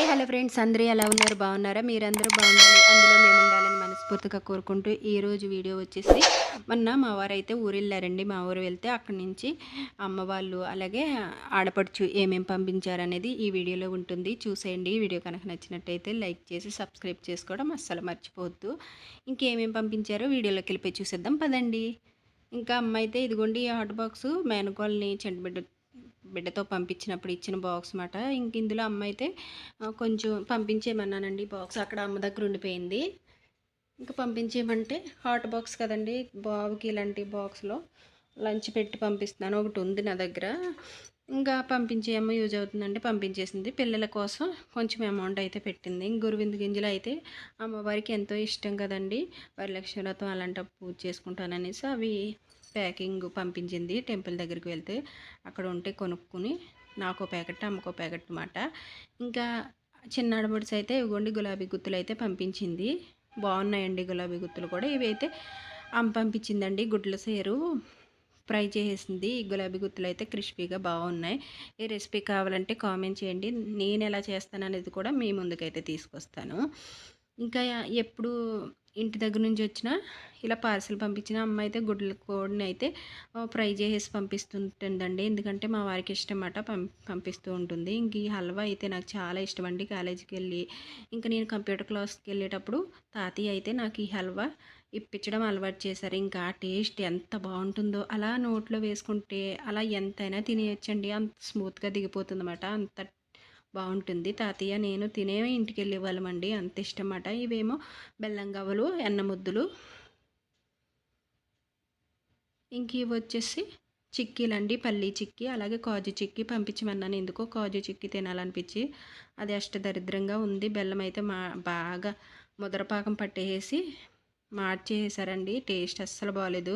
Hello friends, అందరూ ఎలా ఉన్నారు? బాగున్నారా? మీరందరూ బాగుండాలి, అందులో మేము ఉండాలని మనస్ఫూర్తిగా కోరుకుంటూ ఈరోజు వీడియో వచ్చేసి మొన్న మా వారైతే ఊరు వెళ్ళారండి. మా ఊరు వెళ్తే అక్కడి నుంచి అమ్మ వాళ్ళు అలాగే ఆడపడుచు ఏమేమి పంపించారనేది ఈ వీడియోలో ఉంటుంది, చూసేయండి. ఈ వీడియో కనుక నచ్చినట్టయితే లైక్ చేసి సబ్స్క్రైబ్ చేసుకోవడం అస్సలు మర్చిపోవద్దు. ఇంకేమేమి పంపించారో వీడియోలోకి వెళ్ళిపోయి చూసేద్దాం పదండి. ఇంకా అమ్మ అయితే ఇదిగోండి హాట్ బాక్సు మేనకోళ్ళని బిడ్డతో పంపించినప్పుడు ఇచ్చిన బాక్స్ మాట. ఇంక ఇందులో అమ్మ అయితే కొంచెం పంపించేయమన్నానండి. బాక్స్ అక్కడ అమ్మ దగ్గర ఉండిపోయింది. ఇంకా పంపించేయమంటే హాట్ బాక్స్ కదండి, బాబుకి ఇలాంటి బాక్స్లో లంచ్ పెట్టి పంపిస్తున్నాను. ఒకటి ఉంది నా దగ్గర. ఇంకా పంపించేయమ్మ యూజ్ అవుతుందంటే పంపించేసింది. పిల్లల కోసం కొంచెం అమౌంట్ అయితే పెట్టింది. గురువింద గింజలు అయితే అమ్మవారికి ఎంతో ఇష్టం కదండి. వరలక్ష్మి వ్రతం అలాంటి పూజ చేసుకుంటాననేసి అవి ప్యాకింగ్ పంపించింది. టెంపుల్ దగ్గరికి వెళ్తే అక్కడ ఉంటే కొనుక్కుని నాకో ప్యాకెట్ అమ్మకో ప్యాకెట్ అన్నమాట. ఇంకా చిన్న ఆడపడుచు అయితే ఇవ్వండి గులాబీ గుత్తులు అయితే పంపించింది. బాగున్నాయండి గులాబీ గుత్తులు కూడా. ఇవి అయితే అమ్మ పంపించిందండి. గుడ్ల సేరు ఫ్రై చేసేసింది. ఈ గులాబీ గుత్తులు అయితే క్రిస్పీగా బాగున్నాయి. ఈ రెసిపీ కావాలంటే కామెంట్ చేయండి. నేను ఎలా చేస్తాను అనేది కూడా మీ ముందుకైతే తీసుకొస్తాను. ఇంకా ఎప్పుడు ఇంటి దగ్గర నుంచి వచ్చిన ఇలా పార్సిల్ పంపించిన అమ్మ అయితే గుడ్ల కోడిని అయితే ఫ్రై చేసేసి పంపిస్తుంటుందండి. ఎందుకంటే మా వారికి ఇష్టం అన్నమాట, పంపిస్తూ ఉంటుంది. ఇంక ఈ హల్వా అయితే నాకు చాలా ఇష్టం అండి. కాలేజీకి వెళ్ళి ఇంకా నేను కంప్యూటర్ క్లాస్కి వెళ్ళేటప్పుడు తాతయ్య అయితే నాకు ఈ హల్వా ఇప్పించడం అలవాటు చేశారు. ఇంకా టేస్ట్ ఎంత బాగుంటుందో, అలా నోట్లో వేసుకుంటే అలా ఎంతైనా తినేయొచ్చండి. అంత స్మూత్గా దిగిపోతుంది అన్నమాట. అంత బాగుంటుంది. తాతయ్య నేను తినే ఇంటికి వెళ్ళేవాళ్ళమండి, అంత ఇష్టం అన్నమాట. ఇవేమో బెల్లం గవ్వలు, ఎన్న ముద్దులు. ఇంక ఇవి వచ్చేసి చిక్కీలండి, పల్లీ చిక్కీ అలాగే కాజు చిక్కీ పంపించమన్నాను. ఎందుకో కాజు చిక్కీ తినాలనిపించి అది అష్టదరిద్రంగా ఉంది. బెల్లం అయితే బాగా ముదరపాకం పట్టేసి మార్చేసారండి. టేస్ట్ అస్సలు బాగాలేదు.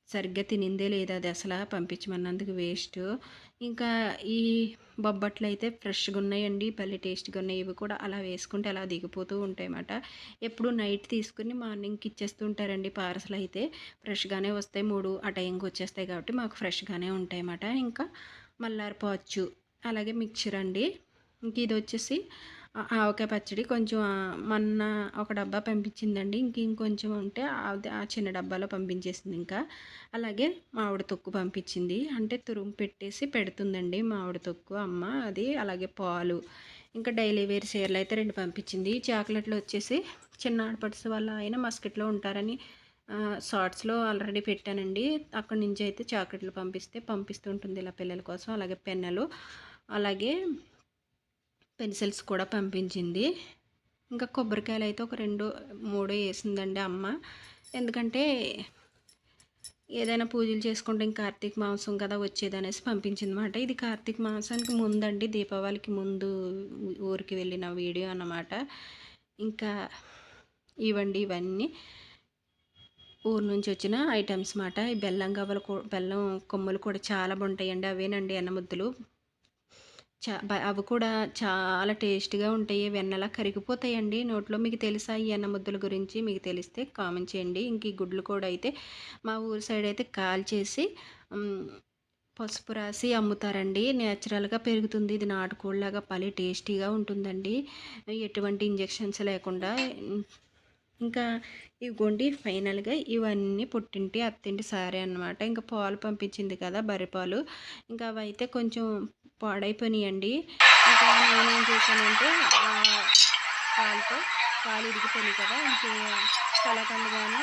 సరిగ్గా తినిందే లేదు అది అసలు, పంపించమన్నందుకు వేస్ట్. ఇంకా ఈ బొబ్బట్లు అయితే ఫ్రెష్గా ఉన్నాయండి, భలే టేస్ట్గా ఉన్నాయి. ఇవి కూడా అలా వేసుకుంటే అలా దిగిపోతూ ఉంటాయి అన్నమాట. ఎప్పుడు నైట్ తీసుకుని మార్నింగ్కి ఇచ్చేస్తూ ఉంటారండి. పార్సల్ అయితే ఫ్రెష్గానే వస్తాయి. 3 ఆ టైంకి వచ్చేస్తాయి కాబట్టి మాకు ఫ్రెష్గానే ఉంటాయి అన్నమాట. ఇంకా మల్లారిపాచు అలాగే మిక్చర్ అండి. ఇంక ఇది వచ్చేసి ఆవకాయ పచ్చడి కొంచెం మొన్న ఒక డబ్బా పంపించిందండి. ఇంకొంచెం ఉంటే అది ఆ చిన్న డబ్బాలో పంపించేసింది. ఇంకా అలాగే మామిడి తొక్కు పంపించింది. అంటే తురుము పెట్టేసి పెడుతుందండి మామిడి తొక్కు అమ్మ అది. అలాగే పాలు, ఇంకా డైలీ వేర్ చీరలు అయితే 2 పంపించింది. చాక్లెట్లు వచ్చేసి చిన్న ఆడపడుచు వల్ల ఆయన మస్కెట్లో ఉంటారని షార్ట్స్లో ఆల్రెడీ పెట్టానండి. అక్కడి నుంచి అయితే చాక్లెట్లు పంపిస్తూ ఉంటుంది ఇలా పిల్లల కోసం. అలాగే పెన్నులు, అలాగే పెన్సిల్స్ కూడా పంపించింది. ఇంకా కొబ్బరికాయలు అయితే ఒక 2, 3 వేసిందండి అమ్మ. ఎందుకంటే ఏదైనా పూజలు చేసుకుంటే ఇంకా కార్తీక మాసం కదా వచ్చేదనేసి పంపించింది అన్నమాట. ఇది కార్తీక మాసానికి ముందండి, దీపావళికి ముందు ఊరికి వెళ్ళిన వీడియో అన్నమాట. ఇంకా ఇవ్వండి ఇవన్నీ ఊరు నుంచి వచ్చిన ఐటమ్స్ మాట. ఈ బెల్లం గవ్వలు, బెల్లం కొమ్ములు కూడా చాలా బాగుంటాయండి. అవేనండి అన్నముద్దులు. అవి కూడా చాలా టేస్ట్గా ఉంటాయి. వెన్నలా కరిగిపోతాయండి నోట్లో. మీకు తెలుసా ఈ అన్న ముద్దల గురించి? మీకు తెలిస్తే కామెంట్ చేయండి. ఇంక ఈ గుడ్లు కూడా అయితే మా ఊరు సైడ్ అయితే కాల్చేసి పసుపు రాసి అమ్ముతారండి. నేచురల్గా పెరుగుతుంది. ఇది నాటుకోళ్ళలాగా భలే టేస్టీగా ఉంటుందండి, ఎటువంటి ఇంజెక్షన్స్ లేకుండా. ఇంకా ఇవ్వండి ఫైనల్గా ఇవన్నీ పుట్టింటి అత్తింటి సారే అన్నమాట. ఇంకా పాలు పంపించింది కదా, బర్రెపాలు. ఇంకా అవి అయితే కొంచెం పాడైపోయినాయండి. ఇంకా నేనేం చేశానంటే పాలు ఇరిగిపోయినాయి కదా, ఇంకే కలకండు కానీ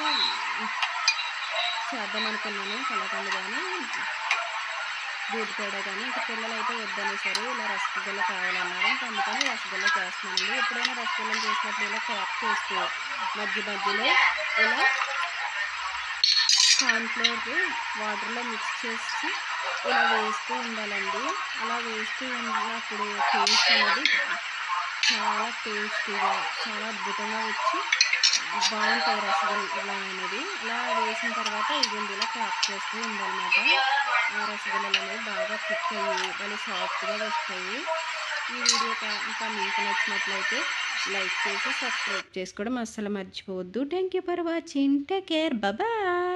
చేద్దాం అనుకున్నాను. కలకండు కానీ దూది పేడ కానీ. ఇంకా పిల్లలు అయితే వద్దనేసారు, ఇలా రసగుల్ల కావాలన్నారు. ఇంకా అందుకని రసగుల్ల చేస్తున్నానండి. ఎప్పుడైనా రసగుల్లం చేసినప్పుడు ఇలా క్రాప్ చేస్తూ మధ్యలో ఇలా కార్న్ఫ్లోర్ వాటర్లో మిక్స్ చేసి ఇలా వేస్తూ ఉండాలండి. అలా వేస్తూ ఉన్నప్పుడు టేస్ట్ అనేది చాలా టేస్టీగా, చాలా అద్భుతంగా వచ్చి బాగుంటాయి రసగుల్లా అనేది. ఇలా వేసిన తర్వాత ఇవ్వండి ఇలా ట్యాప్ చేస్తూ ఉండాలన్నమాట. ఆ రసగుల్లలు అనేవి బాగా కుక్ అయ్యి భలే సాఫ్ట్గా వస్తాయి. ఈ వీడియో ఇంకా మీకు నచ్చినట్లయితే లైక్ చేసి సబ్స్క్రైబ్ చేసుకోవడం అస్సలు మర్చిపోవద్దు. Thank you for watching. Take care. Bye.